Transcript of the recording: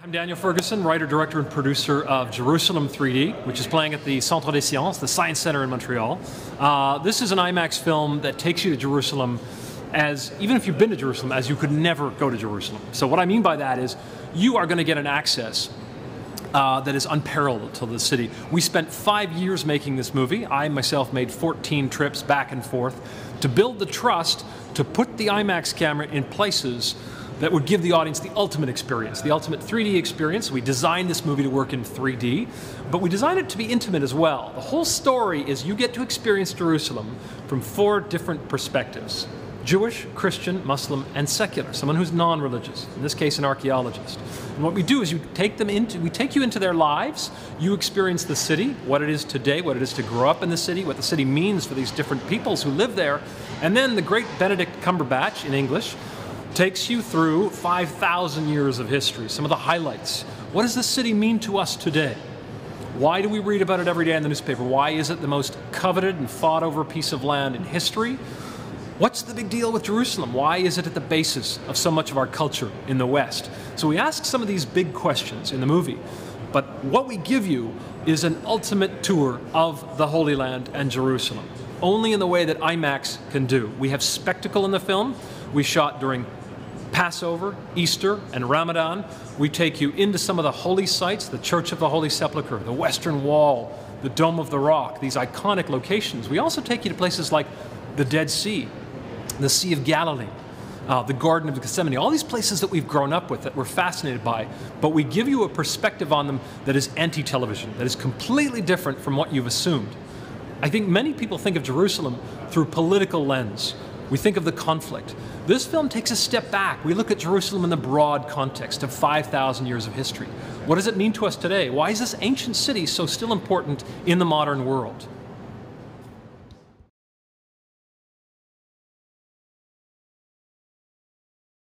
I'm Daniel Ferguson, writer, director, and producer of Jerusalem 3D, which is playing at the Centre des Sciences, the Science Center in Montreal. This is an IMAX film that takes you to Jerusalem as, even if you've been to Jerusalem, as you could never go to Jerusalem. So what I mean by that is, you are going to get an access that is unparalleled to the city. We spent 5 years making this movie. I myself made 14 trips back and forth to build the trust to put the IMAX camera in places that would give the audience the ultimate experience, the ultimate 3D experience. We designed this movie to work in 3D, but we designed it to be intimate as well. The whole story is you get to experience Jerusalem from 4 different perspectives: Jewish, Christian, Muslim, and secular, someone who's non-religious, in this case an archaeologist. And what we do is we take you into their lives, you experience the city, what it is today, what it is to grow up in the city, what the city means for these different peoples who live there, and then the great Benedict Cumberbatch, in English, takes you through 5,000 years of history, some of the highlights. What does this city mean to us today? Why do we read about it every day in the newspaper? Why is it the most coveted and fought over piece of land in history? What's the big deal with Jerusalem? Why is it at the basis of so much of our culture in the West? So we ask some of these big questions in the movie, but what we give you is an ultimate tour of the Holy Land and Jerusalem, only in the way that IMAX can do. We have spectacle in the film. We shot during Passover, Easter, and Ramadan. We take you into some of the holy sites, the Church of the Holy Sepulchre, the Western Wall, the Dome of the Rock, these iconic locations. We also take you to places like the Dead Sea, the Sea of Galilee, the Garden of Gethsemane, all these places that we've grown up with, that we're fascinated by, but we give you a perspective on them that is anti-television, that is completely different from what you've assumed. I think many people think of Jerusalem through political lens. We think of the conflict. This film takes a step back. We look at Jerusalem in the broad context of 5,000 years of history. What does it mean to us today? Why is this ancient city so still important in the modern world?